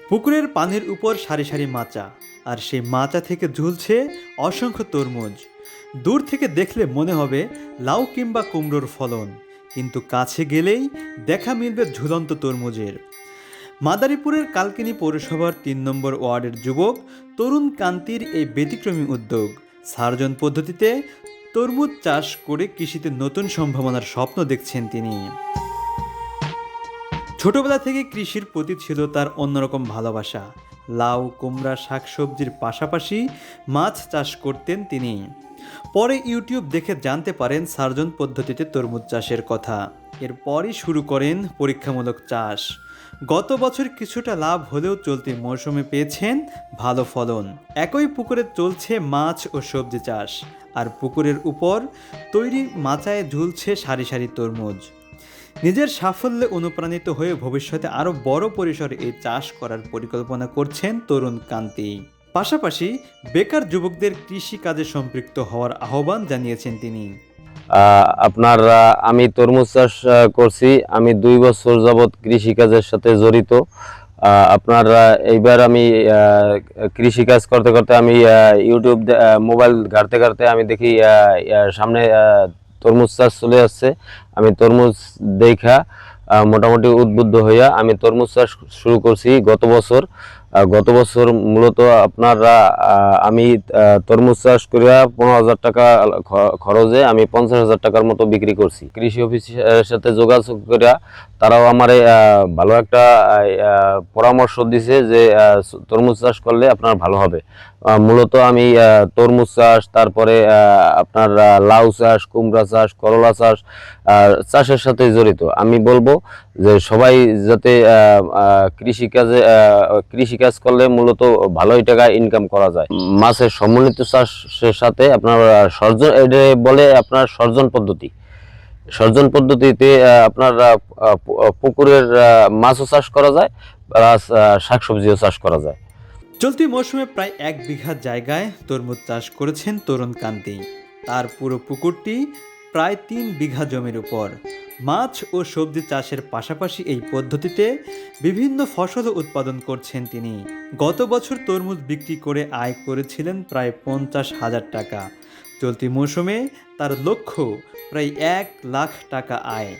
পুকুরের পানির উপর সারি সারি মাচা, আর সেই মাচা থেকে ঝুলছে অসংখ্য তরমুজ। দূর থেকে দেখলে মনে হবে লাউ কিংবা কুমড়োর ফলন, কিন্তু কাছে গেলেই দেখা মিলবে ঝুলন্ত তরমুজের। মাদারীপুরের কালকিনি পৌরসভার ৩ নম্বর ওয়ার্ডের যুবক তরুণ কান্তির এই ব্যতিক্রমী উদ্যোগ। সার্জন পদ্ধতিতে তরমুজ চাষ করে কৃষিতে নতুন সম্ভাবনার স্বপ্ন দেখছেন তিনি। ছোটবেলা থেকে কৃষির প্রতি ছিল তার অন্যরকম ভালোবাসা। লাউ, কুমড়া, শাকসবজির পাশাপাশি মাছ চাষ করতেন তিনি। পরে ইউটিউব দেখে জানতে পারেন সার্জন পদ্ধতিতে তরমুজ চাষের কথা। এরপরই শুরু করেন পরীক্ষামূলক চাষ। গত বছর কিছুটা লাভ হলেও চলতি মৌসুমে পেয়েছেন ভালো ফলন। একই পুকুরে চলছে মাছ ও সবজি চাষ, আর পুকুরের উপর তৈরি মাচায় ঝুলছে সারি সারি তরমুজ। নিজের সাফল্যে অনুপ্রাণিত হয়ে ভবিষ্যতে আরও বড় পরিসরে এই চাষ করার পরিকল্পনা করছেন তরুণ কান্তি। পাশাপাশি বেকার যুবকদের কৃষি কাজে সম্পৃক্ত হওয়ার আহ্বান জানিয়েছেন তিনি। আপনার আমি তরমুজ চাষ করছি। আমি 2 বছর যাবৎ কৃষিকাজের সাথে জড়িত। আপনার এইবার আমি কৃষিকাজ করতে করতে আমি ইউটিউব মোবাইল ঘাঁটতে ঘাঁটতে আমি দেখি সামনে তরমুজ চাষ চলে আসছে। আমি তরমুজ দেখা মোটামুটি উদ্বুদ্ধ হইয়া আমি তরমুজ চাষ শুরু করছি গত বছর মূলত আপনারা আমি তরমুজ চাষ করিয়া 15,000 টাকা খরচে আমি 50,000 টাকার মতো বিক্রি করছি। কৃষি অফিসের সাথে যোগাযোগ করিয়া তারাও আমার ভালো একটা পরামর্শ দিছে যে তরমুজ চাষ করলে আপনার ভালো হবে। মূলত আমি তরমুজ চাষ, তারপরে আপনার লাউ চাষ, কুমড়া চাষ, করলা চাষ চাষের সাথে জড়িত। আমি বলবো যে সবাই যাতে কৃষিকাজ করলে মূলত ভালোই টাকা ইনকাম করা যায়। মাছের সমন্বিত চাষের সাথে আপনার সর্জন পদ্ধতিতে আপনার পুকুরের মাছও চাষ করা যায়, প্লাস শাকসবজিও চাষ করা যায়। চলতি মৌসুমে প্রায় 1 বিঘা জায়গায় তরমুজ চাষ করেছেন তরুণ কান্তি। তার পুরো পুকুরটি প্রায় 3 বিঘা জমির উপর। মাছ ও সবজি চাষের পাশাপাশি এই পদ্ধতিতে বিভিন্ন ফসল উৎপাদন করছেন তিনি। গত বছর তরমুজ বিক্রি করে আয় করেছিলেন প্রায় 50,000 টাকা। চলতি মৌসুমে তার লক্ষ্য প্রায় 1 লাখ টাকা আয়।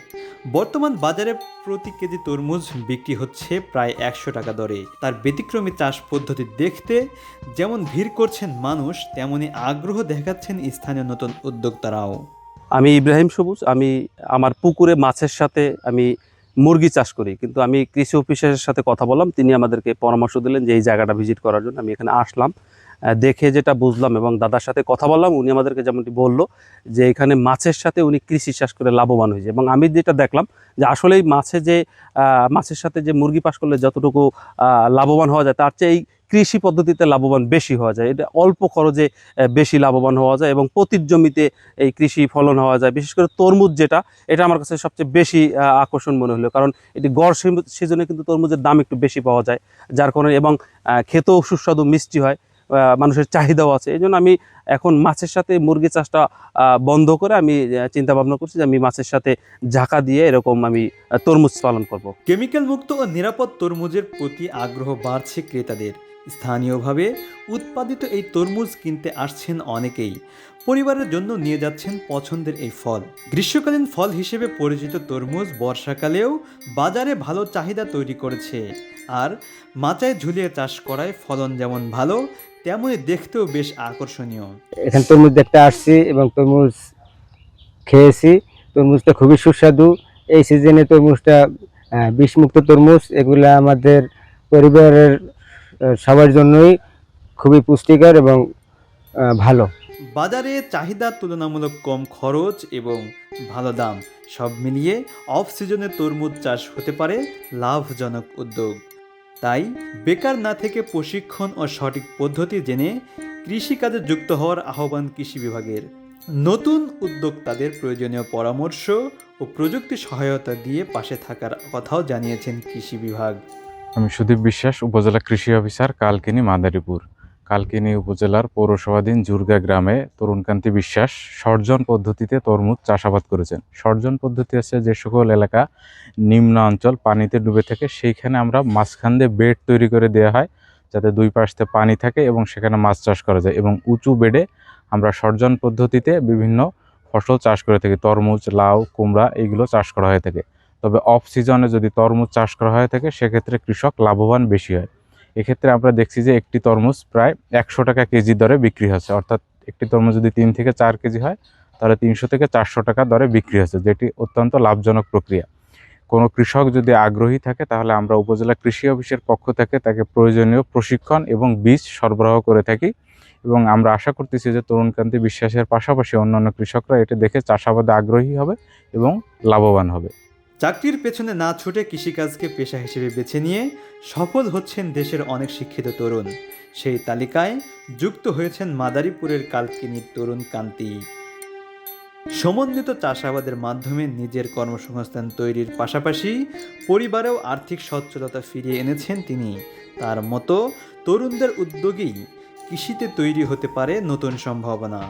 বর্তমান বাজারে প্রতি কেজি তরমুজ বিক্রি হচ্ছে প্রায় 100 টাকা দরে। তার ব্যতিক্রমী চাষ পদ্ধতি দেখতে যেমন ভিড় করছেন মানুষ, তেমনি আগ্রহ দেখাচ্ছেন স্থানীয় নতুন উদ্যোক্তারাও। আমি ইব্রাহিম সবুজ। আমি আমার পুকুরে মাছের সাথে আমি মুরগি চাষ করি, কিন্তু আমি কৃষি অফিসারের সাথে কথা বললাম, তিনি আমাদেরকে পরামর্শ দিলেন যে এই জায়গাটা ভিজিট করার জন্য। আমি এখানে আসলাম, দেখে যেটা বুঝলাম এবং দাদার সাথে কথা বললাম, উনি আমাদেরকে যেমনটি বললো যে এখানে মাছের সাথে উনি কৃষি চাষ করে লাভবান হয়েছে। এবং আমি যেটা দেখলাম যে আসলেই মাছের সাথে যে মুরগি পাস করলে যতটুকু লাভবান হওয়া যায়, তার চেয়ে এই কৃষি পদ্ধতিতে লাভবান বেশি হওয়া যায়। এটা অল্প খরচে বেশি লাভবান হওয়া যায় এবং প্রতি জমিতে এই কৃষি ফলন হওয়া যায়। বিশেষ করে তরমুজ এটা আমার কাছে সবচেয়ে বেশি আকর্ষণ মনে হলো, কারণ এটি গড় সিজনে কিন্তু তরমুজের দাম একটু বেশি পাওয়া যায়, যার কারণে এবং খেতেও সুস্বাদু মিষ্টি হয়, মানুষের চাহিদাও আছে। এই জন্য আমি এখন মাছের সাথে মুরগি চাষটা বন্ধ করে আমি চিন্তা ভাবনা করছি যে আমি মাছের সাথে ঝাঁকা দিয়ে এরকম আমি তরমুজ পালন করব। কেমিক্যাল মুক্ত ও নিরাপদ তরমুজের প্রতি আগ্রহ বাড়ছে ক্রেতাদের। স্থানীয়ভাবে উৎপাদিত এই তরমুজ কিনতে আসছেন অনেকেই। পরিবারের জন্য নিয়ে যাচ্ছেন পছন্দের এই ফল। গ্রীষ্মকালীন ফল হিসেবে পরিচিত তরমুজ বর্ষাকালেও বাজারে ভালো চাহিদা তৈরি করেছে। আর মাচায় ঝুলিয়ে চাষ করায় ফলন যেমন ভালো, তেমনই দেখতেও বেশ আকর্ষণীয়। এখানে তরমুজ দেখতে আসছি এবং তরমুজ খেয়েছি। তরমুজটা খুবই সুস্বাদু। এই সিজনে তরমুজটা বিষমুক্ত তরমুজ, এগুলা আমাদের পরিবারের সবার জন্যই খুবই পুষ্টিকর এবং ভালো। বাজারে চাহিদা তুলনামূলক কম খরচ এবং ভালো দাম, সব মিলিয়ে অফ সিজনে তরমুজ চাষ হতে পারে লাভজনক উদ্যোগ। তাই বেকার না থেকে প্রশিক্ষণ ও সঠিক পদ্ধতি জেনে কৃষিকাজে যুক্ত হওয়ার আহ্বান কৃষি বিভাগের। নতুন উদ্যোক্তাদের প্রয়োজনীয় পরামর্শ ও প্রযুক্তি সহায়তা দিয়ে পাশে থাকার কথাও জানিয়েছেন কৃষি বিভাগ। আমি সুদীপ বিশ্বাস, উপজেলা কৃষি অফিসার, কালকিনি, মাদারীপুর। কালকিনি উপজেলার পৌরসভাধীন জুরগা গ্রামে তরুণকান্তি বিশ্বাস সর্জন পদ্ধতিতে তরমুজ চাষাবাদ করেছেন। সর্জন পদ্ধতি হচ্ছে যে সকল এলাকা নিম্ন অঞ্চল পানিতে ডুবে থাকে সেইখানে আমরা মাঝখান দিয়ে বেড তৈরি করে দেওয়া হয় যাতে দুই পাশে পানি থাকে এবং সেখানে মাছ চাষ করা যায়, এবং উঁচু বেডে আমরা সর্জন পদ্ধতিতে বিভিন্ন ফসল চাষ করে থাকি। তরমুজ, লাউ, কুমড়া এইগুলো চাষ করা হয়ে থাকে। তবে অফ সিজনে যদি তরমুজ চাষ করা হয়ে থাকে সেক্ষেত্রে কৃষক লাভবান বেশি হয়। এক্ষেত্রে আমরা দেখছি যে একটি তরমুজ প্রায় 100 টাকা কেজি দরে বিক্রি হচ্ছে, অর্থাৎ একটি তরমুজ যদি 3 থেকে 4 কেজি হয় তাহলে 300 থেকে 400 টাকা দরে বিক্রি হচ্ছে, যেটি অত্যন্ত লাভজনক প্রক্রিয়া। কোনো কৃষক যদি আগ্রহী থাকে তাহলে আমরা উপজেলা কৃষি অফিসের পক্ষ থেকে তাকে প্রয়োজনীয় প্রশিক্ষণ এবং বীজ সরবরাহ করে থাকি, এবং আমরা আশা করতেছি যে তরুণকান্তি বিশ্বাসের পাশাপাশি অন্যান্য কৃষকরা এটা দেখে চাষাবাদে আগ্রহী হবে এবং লাভবান হবে। চাকরির পেছনে না ছুটে কৃষিকাজকে পেশা হিসেবে বেছে নিয়ে সফল হচ্ছেন দেশের অনেক শিক্ষিত তরুণ। সেই তালিকায় যুক্ত হয়েছেন মাদারীপুরের কালকিনির তরুণ কান্তি। সমন্বিত চাষাবাদের মাধ্যমে নিজের কর্মসংস্থান তৈরির পাশাপাশি পরিবারেও আর্থিক সচ্ছলতা ফিরিয়ে এনেছেন তিনি। তার মতো তরুণদের উদ্যোগেই কৃষিতে তৈরি হতে পারে নতুন সম্ভাবনা।